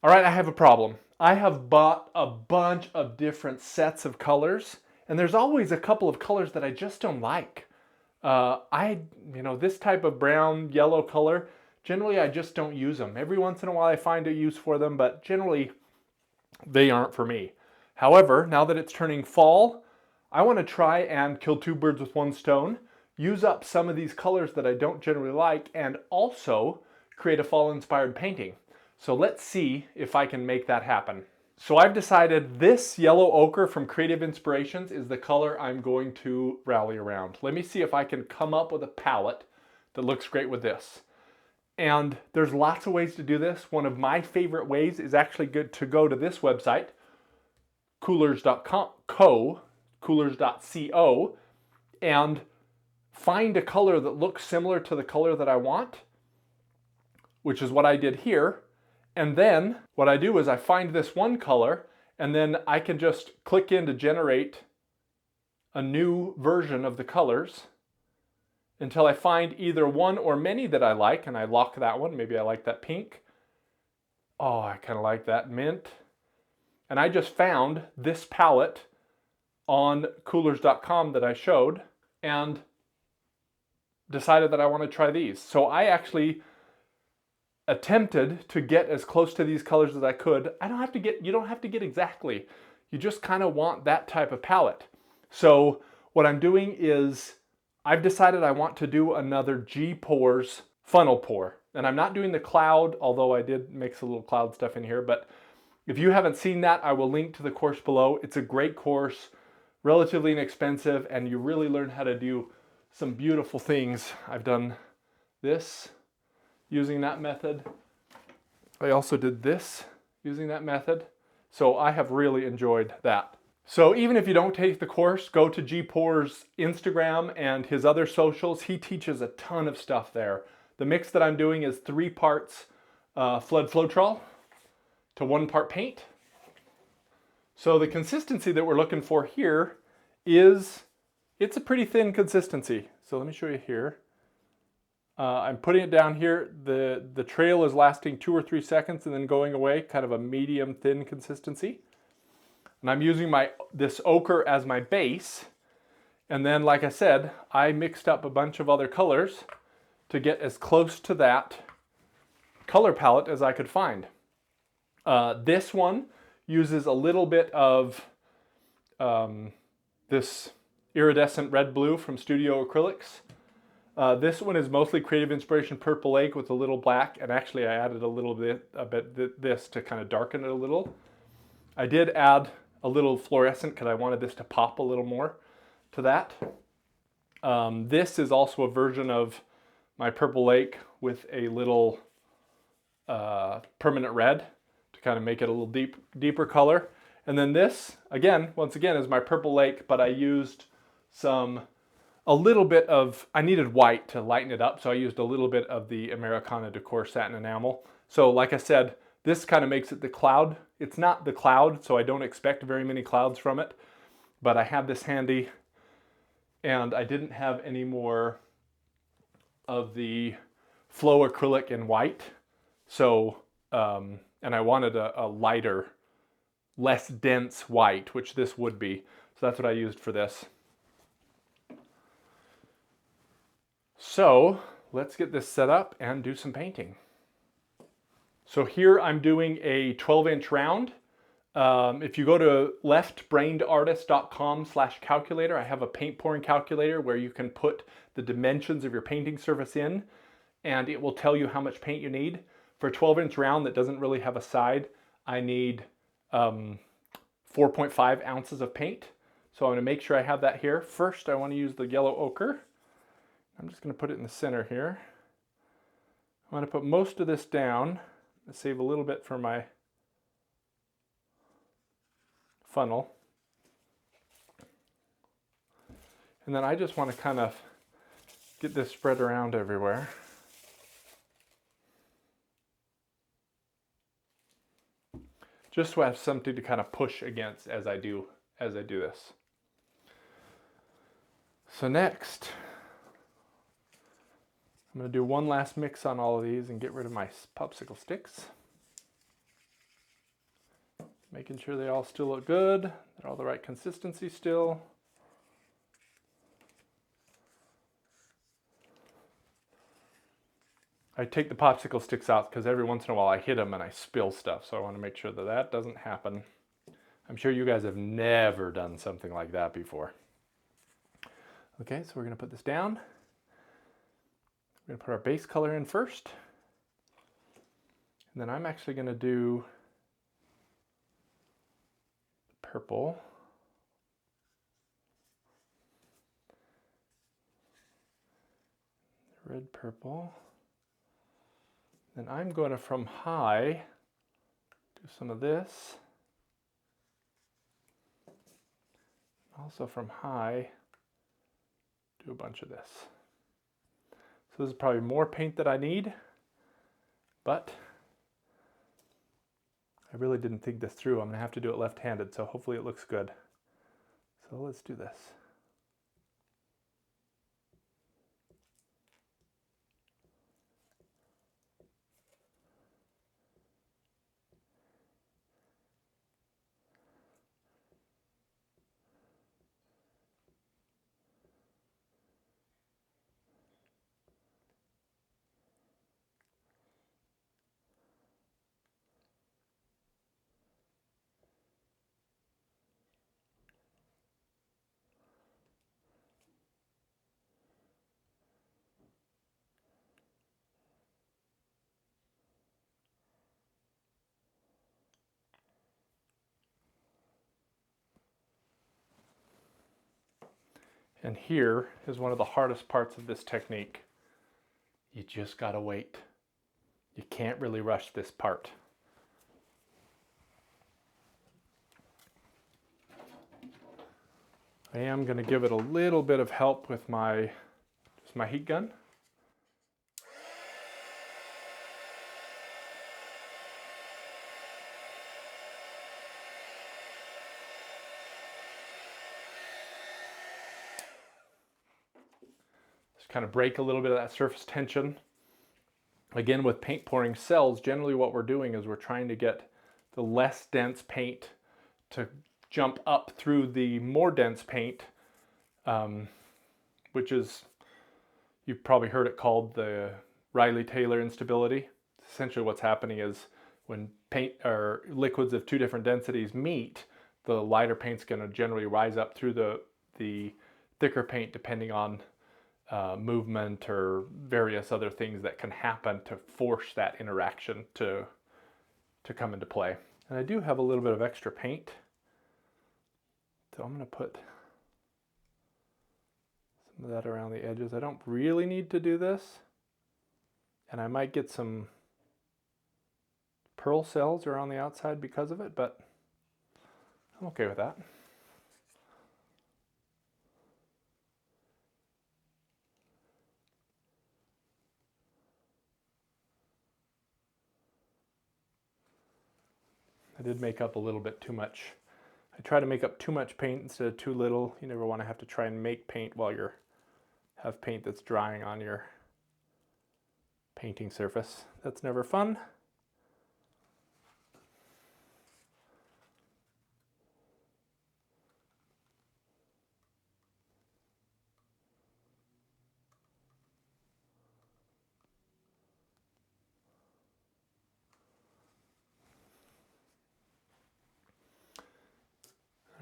All right, I have a problem. I have bought a bunch of different sets of colors, and there's always a couple of colors that I just don't like. This type of brown, yellow color, generally I just don't use them. Every once in a while I find a use for them, but generally they aren't for me. However, now that it's turning fall, I want to try and kill two birds with one stone, use up some of these colors that I don't generally like, and also create a fall-inspired painting. So let's see if I can make that happen. So I've decided this yellow ochre from Creative Inspirations is the color I'm going to rally around. Let me see if I can come up with a palette that looks great with this. And there's lots of ways to do this. One of my favorite ways is actually good to go to this website, coolers.co, and find a color that looks similar to the color that I want, which is what I did here. And then what I do is I find this one color, and then I can just click in to generate a new version of the colors until I find either one or many that I like, and I lock that one. Maybe I like that pink. Oh, I kind of like that mint. And I just found this palette on coolers.com that I showed and decided that I want to try these. So I actually attempted to get as close to these colors as I could. You don't have to get exactly. You just kind of want that type of palette. So what I'm doing is I've decided I want to do another G-Pores funnel pour. And I'm not doing the cloud, although I did mix a little cloud stuff in here. But if you haven't seen that, I will link to the course below. It's a great course, relatively inexpensive, and you really learn how to do some beautiful things. I've done this using that method. I also did this using that method. So I have really enjoyed that. So even if you don't take the course, go to G-Pores Instagram and his other socials. He teaches a ton of stuff there. The mix that I'm doing is 3 parts Flood Floetrol to 1 part paint. So the consistency that we're looking for here is, it's a pretty thin consistency. So let me show you here. I'm putting it down here. The trail is lasting 2 or 3 seconds and then going away, kind of a medium thin consistency. And I'm using this ochre as my base. And then, like I said, I mixed up a bunch of other colors to get as close to that color palette as I could find. This one uses a little bit of this iridescent red-blue from Studio Acrylics. This one is mostly Creative Inspiration Purple Lake with a little black, and actually I added a bit this to kind of darken it a little. I did add a little fluorescent because I wanted this to pop a little more to that. This is also a version of my Purple Lake with a little permanent red to kind of make it a little deeper color. And then this, once again, is my Purple Lake, but I used a little bit of, I needed white to lighten it up, so I used a little bit of the Americana Decor Satin Enamel. So like I said, this kind of makes it the cloud. It's not the cloud, so I don't expect very many clouds from it, but I have this handy, and I didn't have any more of the Flow acrylic in white. So, and I wanted a lighter, less dense white, which this would be. So that's what I used for this. So let's get this set up and do some painting. So here I'm doing a 12-inch round. If you go to leftbrainedartist.com/calculator, I have a paint pouring calculator where you can put the dimensions of your painting surface in, and it will tell you how much paint you need. For a 12-inch round that doesn't really have a side, I need 4.5 ounces of paint. So I'm going to make sure I have that here. First, I want to use the yellow ochre. I'm just going to put it in the center here. I'm going to put most of this down and save a little bit for my funnel. And then I just want to kind of get this spread around everywhere. Just so I have something to kind of push against as I do this. So next, I'm going to do one last mix on all of these and get rid of my popsicle sticks. Making sure they all still look good. They're all the right consistency still. I take the popsicle sticks out because every once in a while I hit them and I spill stuff. So I want to make sure that that doesn't happen. I'm sure you guys have never done something like that before. Okay, so we're going to put this down. We're going to put our base color in first. And then I'm actually going to do purple. Red, purple. Then I'm going to, from high, do some of this. Also from high, do a bunch of this. So this is probably more paint that I need, but I really didn't think this through. I'm going to have to do it left-handed, so hopefully it looks good. So let's do this. And here is one of the hardest parts of this technique. You just gotta wait. You can't really rush this part. I am gonna give it a little bit of help with my heat gun. Kind of break a little bit of that surface tension. Again, with paint pouring cells, generally what we're doing is we're trying to get the less dense paint to jump up through the more dense paint, which is, you've probably heard it called the Riley-Taylor instability. Essentially what's happening is when paint or liquids of two different densities meet, the lighter paint's going to generally rise up through the thicker paint depending on movement or various other things that can happen to force that interaction to come into play. And I do have a little bit of extra paint, so I'm going to put some of that around the edges. I don't really need to do this, and I might get some pearl cells around the outside because of it, but I'm okay with that. I did make up a little bit too much. I try to make up too much paint instead of too little. You never want to have to try and make paint while you have paint that's drying on your painting surface. That's never fun.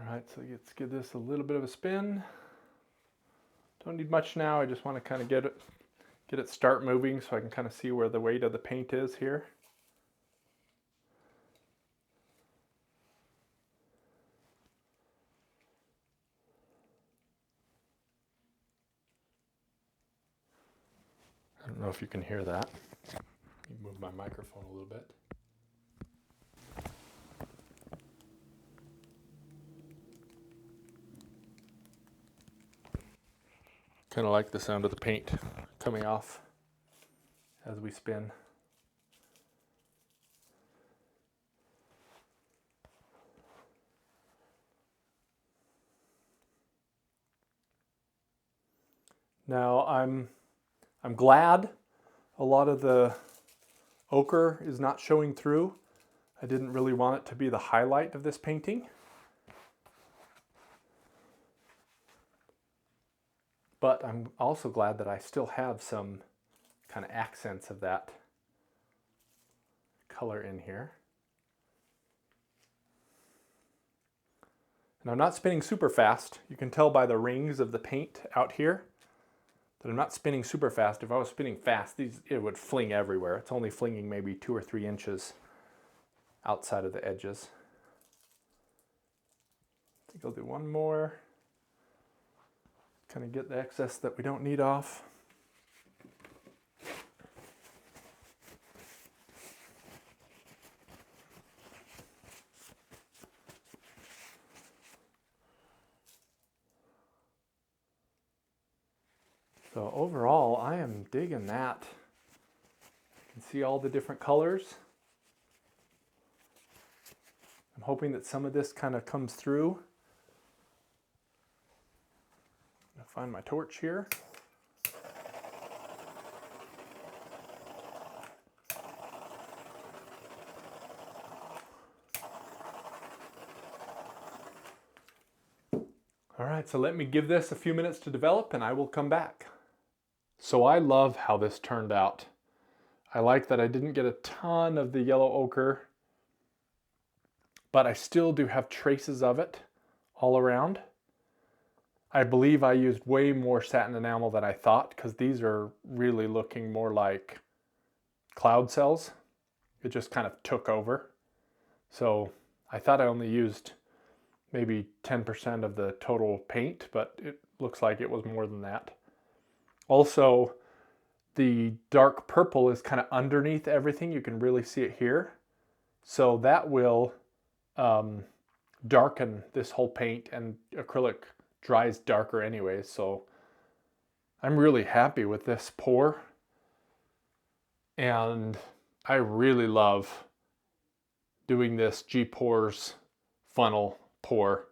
All right, so let's give this a little bit of a spin. Don't need much now. I just want to kind of get it start moving so I can kind of see where the weight of the paint is here. I don't know if you can hear that. Let me move my microphone a little bit. Kind of like the sound of the paint coming off as we spin. Now I'm glad a lot of the ochre is not showing through. I didn't really want it to be the highlight of this painting. But I'm also glad that I still have some kind of accents of that color in here. And I'm not spinning super fast. You can tell by the rings of the paint out here that I'm not spinning super fast. If I was spinning fast, it would fling everywhere. It's only flinging maybe 2 or 3 inches outside of the edges. I think I'll do one more. Kind of get the excess that we don't need off. So overall, I am digging that. You can see all the different colors. I'm hoping that some of this kind of comes through. I'm gonna find my torch here. All right, so let me give this a few minutes to develop and I will come back. So I love how this turned out. I like that I didn't get a ton of the yellow ochre, but I still do have traces of it all around. I believe I used way more satin enamel than I thought because these are really looking more like cloud cells. It just kind of took over. So I thought I only used maybe 10% of the total paint, but it looks like it was more than that. Also, the dark purple is kind of underneath everything. You can really see it here. So that will darken this whole paint, and acrylic dries darker anyways. So I'm really happy with this pour. And I really love doing this G-Pores funnel pour.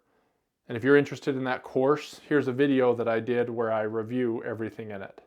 And if you're interested in that course, here's a video that I did where I review everything in it.